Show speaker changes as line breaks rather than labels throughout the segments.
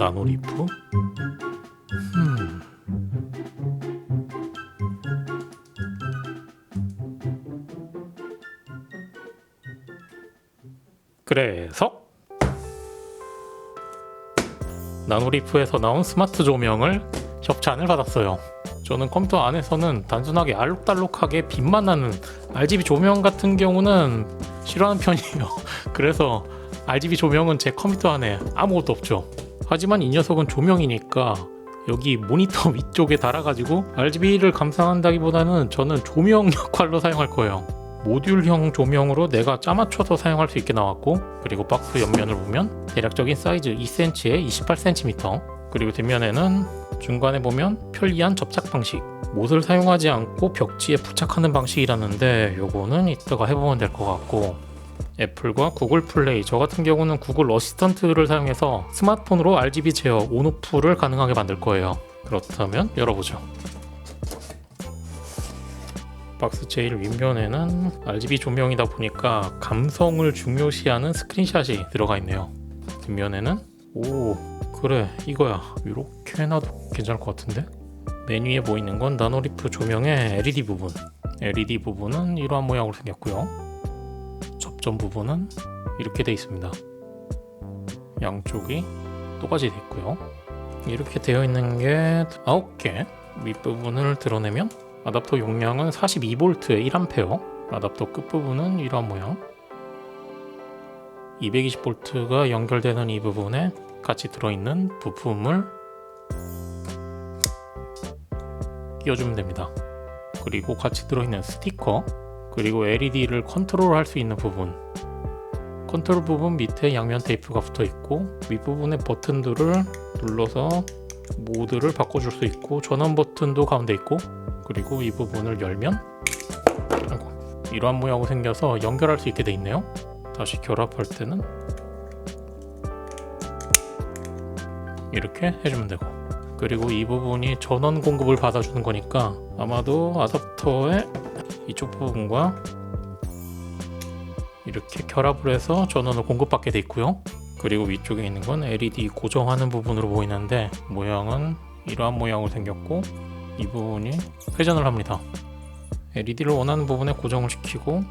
나노리프? 그래서 나노리프에서 나온 스마트 조명을 협찬을 받았어요. 저는 컴퓨터 안에서는 단순하게 알록달록하게 빛만 나는 RGB 조명 같은 경우는 싫어하는 편이에요. 그래서 RGB 조명은 제 컴퓨터 안에 아무것도 없죠. 하지만 이 녀석은 조명이니까 여기 모니터 위쪽에 달아가지고 RGB를 감상한다기보다는 저는 조명 역할로 사용할 거예요. 모듈형 조명으로 내가 짜맞춰서 사용할 수 있게 나왔고, 그리고 박스 옆면을 보면 대략적인 사이즈 2cm에 28cm, 그리고 뒷면에는 중간에 보면 편리한 접착 방식, 못을 사용하지 않고 벽지에 부착하는 방식이라는데 요거는 이따가 해보면 될 것 같고, 애플과 구글 플레이, 저 같은 경우는 구글 어시스턴트를 사용해서 스마트폰으로 RGB 제어 온오프를 가능하게 만들 거예요. 그렇다면 열어보죠. 박스 제일 윗면에는 RGB 조명이다 보니까 감성을 중요시하는 스크린샷이 들어가 있네요. 뒷면에는 오 그래 이거야, 이렇게 해놔도 괜찮을 것 같은데? 맨 위에 보이는 건 나노리프 조명의 LED 부분. LED 부분은 이러한 모양으로 생겼고요. 접점 부분은 이렇게 되어 있습니다. 양쪽이 똑같이 되어 있고요. 이렇게 되어 있는 게 9개. 윗부분을 드러내면 아답터 용량은 42V에 1A, 아답터 끝부분은 이러한 모양. 220V가 연결되는 이 부분에 같이 들어있는 부품을 끼워주면 됩니다. 그리고 같이 들어있는 스티커, 그리고 LED를 컨트롤할 수 있는 부분, 컨트롤 부분 밑에 양면 테이프가 붙어있고, 윗부분의 버튼들을 눌러서 모드를 바꿔줄 수 있고, 전원 버튼도 가운데 있고, 그리고 이 부분을 열면 이러한 모양으로 생겨서 연결할 수 있게 돼 있네요. 다시 결합할 때는 이렇게 해주면 되고, 그리고 이 부분이 전원 공급을 받아주는 거니까 아마도 아답터의 이쪽 부분과 이렇게 결합을 해서 전원을 공급받게 돼 있고요. 그리고 위쪽에 있는 건 LED 고정하는 부분으로 보이는데 모양은 이러한 모양으로 생겼고, 이 부분이 회전을 합니다. LED를 원하는 부분에 고정을 시키고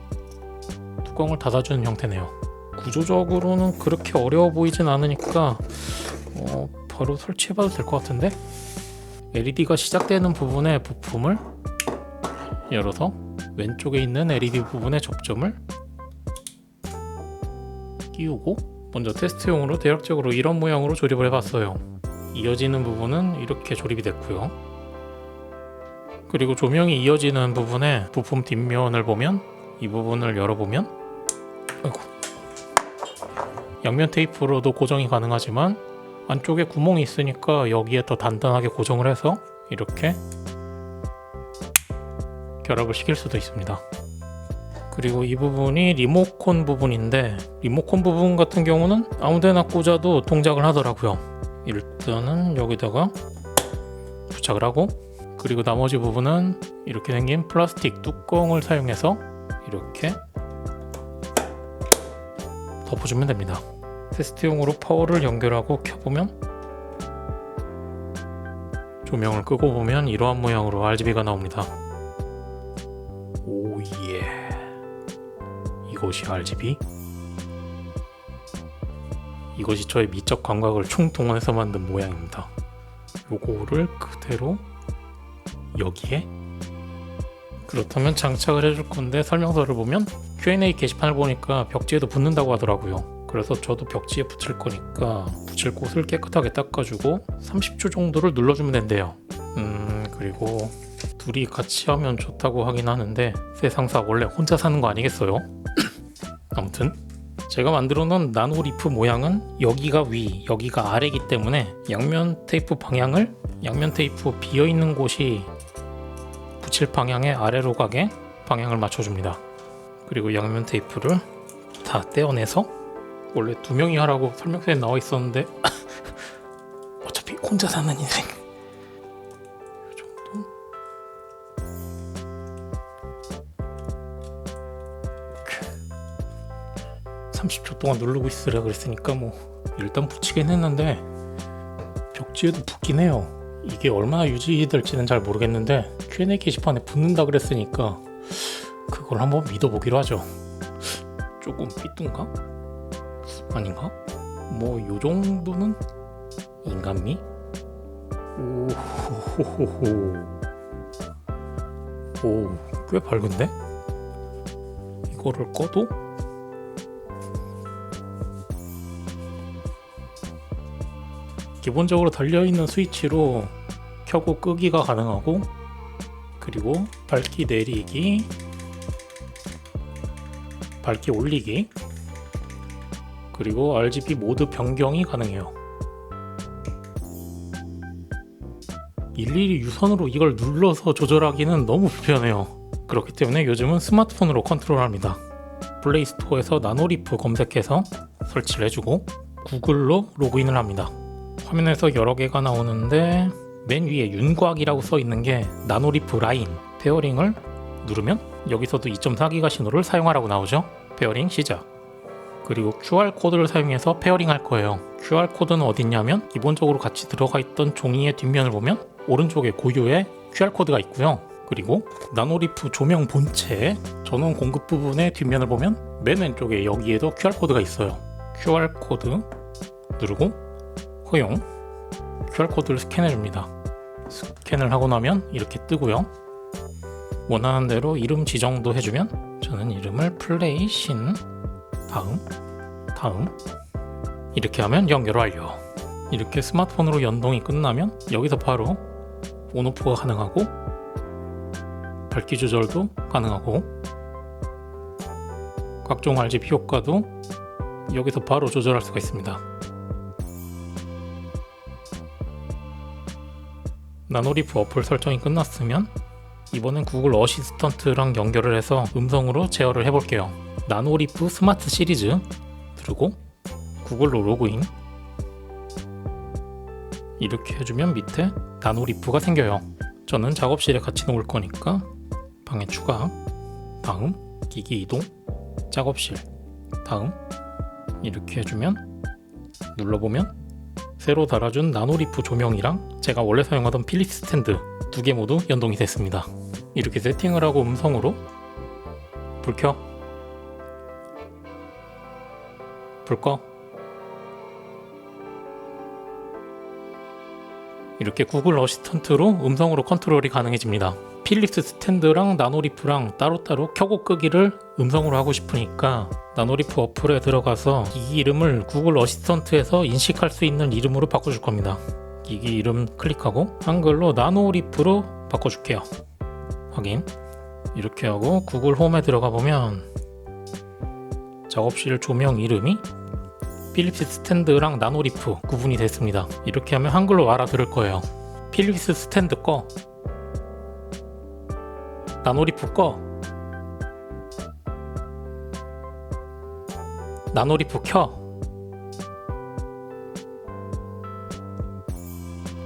뚜껑을 닫아주는 형태네요. 구조적으로는 그렇게 어려워 보이진 않으니까 바로 설치해봐도 될 것 같은데? LED가 시작되는 부분에 부품을 열어서 왼쪽에 있는 LED 부분의 접점을 끼우고, 먼저 테스트용으로 대략적으로 이런 모양으로 조립을 해봤어요. 이어지는 부분은 이렇게 조립이 됐고요. 그리고 조명이 이어지는 부분에 부품 뒷면을 보면, 이 부분을 열어보면 양면 테이프로도 고정이 가능하지만 안쪽에 구멍이 있으니까 여기에 더 단단하게 고정을 해서 이렇게 결합을 시킬 수도 있습니다. 그리고 이 부분이 리모컨 부분인데, 리모컨 부분 같은 경우는 아무데나 꽂아도 동작을 하더라고요. 일단은 여기다가 부착을 하고, 그리고 나머지 부분은 이렇게 생긴 플라스틱 뚜껑을 사용해서 이렇게 덮어주면 됩니다. 테스트용으로 파워를 연결하고 켜보면, 조명을 끄고 보면 이러한 모양으로 RGB가 나옵니다. 오예, 이것이 RGB? 이것이 저의 미적 감각을 총동원해서 만든 모양입니다. 요거를 그대로 여기에, 그렇다면 장착을 해줄 건데 설명서를 보면 Q&A 게시판을 보니까 벽지에도 붙는다고 하더라고요. 그래서 저도 벽지에 붙일 거니까 붙일 곳을 깨끗하게 닦아주고 30초 정도를 눌러주면 된대요. 그리고 둘이 같이 하면 좋다고 하긴 하는데 세상사 원래 혼자 사는 거 아니겠어요? 아무튼 제가 만들어 놓은 나노리프 모양은 여기가 위, 여기가 아래이기 때문에 양면 테이프 방향을, 양면 테이프 비어있는 곳이 붙일 방향의 아래로 가게 방향을 맞춰줍니다. 그리고 양면 테이프를 다 떼어내서, 원래 2명이 하라고 설명서에 나와 있었는데 어차피 혼자 사는 인생, 이 정도? 30초 동안 누르고 있으라 그랬으니까 뭐 일단 붙이긴 했는데 벽지에도 붙긴 해요. 이게 얼마나 유지될지는 잘 모르겠는데 Q&A 게시판에 붙는다 그랬으니까 그걸 한번 믿어보기로 하죠. 조금 삐뚤가? 아닌가? 뭐 요정도는 인간미? 오, 꽤 밝은데? 이거를 꺼도? 기본적으로 달려있는 스위치로 켜고 끄기가 가능하고, 그리고 밝기 내리기, 밝기 올리기, 그리고 RGB 모드 변경이 가능해요. 일일이 유선으로 이걸 눌러서 조절하기는 너무 불편해요. 그렇기 때문에 요즘은 스마트폰으로 컨트롤합니다. 플레이스토어에서 나노리프 검색해서 설치를 해주고 구글로 로그인을 합니다. 화면에서 여러 개가 나오는데 맨 위에 윤곽이라고 써있는 게 나노리프 라인, 페어링을 누르면 여기서도 2.4기가 신호를 사용하라고 나오죠. 페어링 시작. 그리고 QR코드를 사용해서 페어링 할 거예요. QR코드는 어딨냐면 기본적으로 같이 들어가 있던 종이의 뒷면을 보면 오른쪽에 고유의 QR코드가 있고요. 그리고 나노리프 조명 본체 전원 공급 부분의 뒷면을 보면 맨 왼쪽에 여기에도 QR코드가 있어요. QR코드 누르고 허용, QR코드를 스캔해줍니다. 스캔을 하고 나면 이렇게 뜨고요. 원하는 대로 이름 지정도 해주면 저는 이름을 플레이 신 다음 이렇게 하면 연결 완료. 이렇게 스마트폰으로 연동이 끝나면 여기서 바로 온오프가 가능하고 밝기 조절도 가능하고 각종 RGB 효과도 여기서 바로 조절할 수가 있습니다. 나노리프 어플 설정이 끝났으면 이번엔 구글 어시스턴트랑 연결을 해서 음성으로 제어를 해볼게요. 나노리프 스마트 시리즈 누르고 구글로 로그인. 이렇게 해주면 밑에 나노리프가 생겨요. 저는 작업실에 같이 놓을 거니까 방에 추가, 다음, 기기 이동, 작업실, 다음 이렇게 해주면 눌러보면 새로 달아준 나노리프 조명이랑 제가 원래 사용하던 필립스 스탠드 두 개 모두 연동이 됐습니다. 이렇게 세팅을 하고 음성으로 불 켜, 불 꺼. 이렇게 구글 어시스턴트로 음성으로 컨트롤이 가능해집니다. 필립스 스탠드랑 나노리프랑 따로따로 켜고 끄기를 음성으로 하고 싶으니까 나노리프 어플에 들어가서 기기 이름을 구글 어시스턴트에서 인식할 수 있는 이름으로 바꿔줄 겁니다. 기기 이름 클릭하고 한글로 나노리프로 바꿔줄게요. 확인. 이렇게 하고 구글 홈에 들어가 보면 작업실 조명 이름이 필립스 스탠드랑 나노리프 구분이 됐습니다. 이렇게 하면 한글로 알아들을 거예요. 필립스 스탠드 꺼, 나노리프 꺼, 나노리프 켜,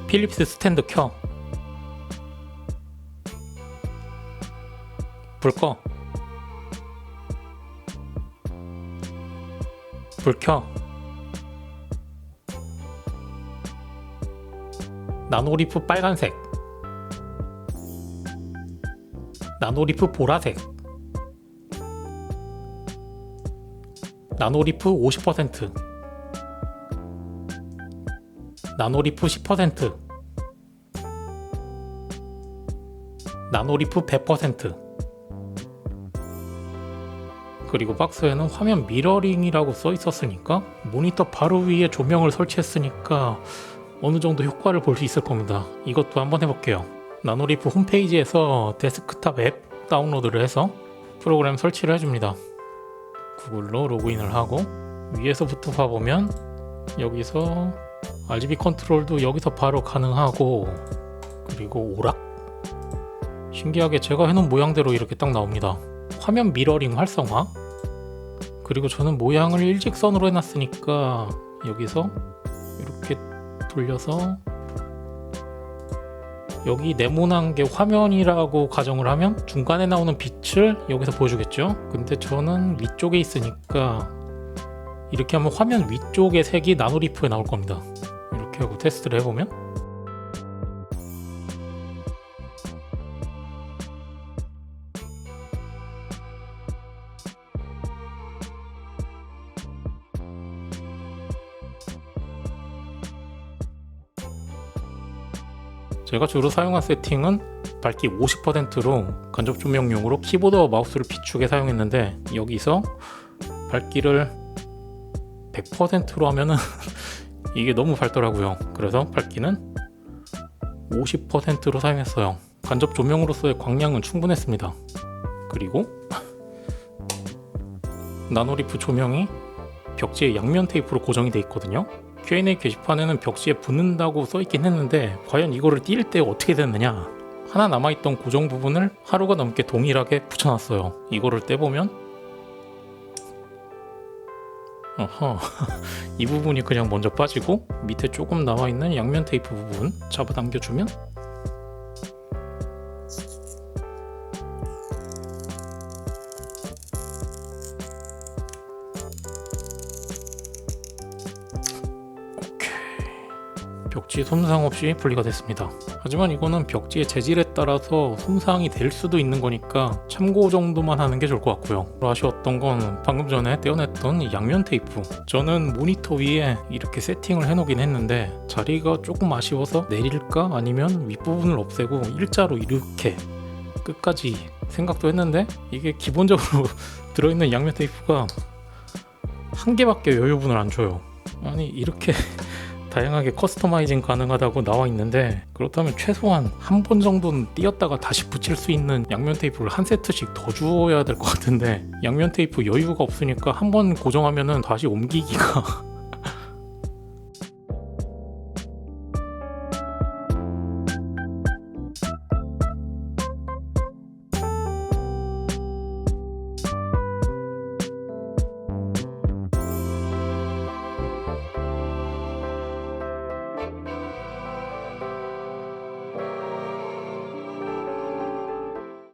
필립스 스탠드 켜, 불 꺼, 불 켜, 나노리프 빨간색, 나노리프 보라색, 나노리프 50%, 나노리프 10%, 나노리프 100%. 그리고 박스에는 화면 미러링이라고 써 있었으니까 모니터 바로 위에 조명을 설치했으니까 어느 정도 효과를 볼 수 있을 겁니다. 이것도 한번 해볼게요. 나노리프 홈페이지에서 데스크탑 앱 다운로드를 해서 프로그램 설치를 해줍니다. 구글로 로그인을 하고 위에서부터 봐보면 여기서 RGB 컨트롤도 여기서 바로 가능하고, 그리고 오락? 신기하게 제가 해놓은 모양대로 이렇게 딱 나옵니다. 화면 미러링 활성화, 그리고 저는 모양을 일직선으로 해놨으니까 여기서 이렇게 돌려서 여기 네모난 게 화면이라고 가정을 하면 중간에 나오는 빛을 여기서 보여주겠죠. 근데 저는 위쪽에 있으니까 이렇게 하면 화면 위쪽의 색이 나노리프에 나올 겁니다. 이렇게 하고 테스트를 해보면 제가 주로 사용한 세팅은 밝기 50%로 간접 조명용으로 키보드와 마우스를 비추게 사용했는데, 여기서 밝기를 100%로 하면은 이게 너무 밝더라고요. 그래서 밝기는 50%로 사용했어요. 간접 조명으로서의 광량은 충분했습니다. 그리고 나노리프 조명이 벽지에 양면 테이프로 고정이 되어 있거든요. Q&A 게시판에는 벽지에 붙는다고 써있긴 했는데 과연 이거를 띌 때 어떻게 됐느냐, 하나 남아있던 고정 부분을 하루가 넘게 동일하게 붙여놨어요. 이거를 떼보면 이 부분이 그냥 먼저 빠지고 밑에 조금 남아있는 양면 테이프 부분 잡아당겨주면 벽지 손상 없이 분리가 됐습니다. 하지만 이거는 벽지의 재질에 따라서 손상이 될 수도 있는 거니까 참고 정도만 하는 게 좋을 것 같고요. 아쉬웠던 건 방금 전에 떼어냈던 이 양면 테이프, 저는 모니터 위에 이렇게 세팅을 해놓긴 했는데 자리가 조금 아쉬워서 내릴까 아니면 윗부분을 없애고 일자로 이렇게 끝까지 생각도 했는데, 이게 기본적으로 들어있는 양면 테이프가 한 개밖에 여유분을 안 줘요. 아니 이렇게 다양하게 커스터마이징 가능하다고 나와 있는데, 그렇다면 최소한 한 번 정도는 띄었다가 다시 붙일 수 있는 양면 테이프를 한 세트씩 더 주어야 될 것 같은데, 양면 테이프 여유가 없으니까 한 번 고정하면은 다시 옮기기가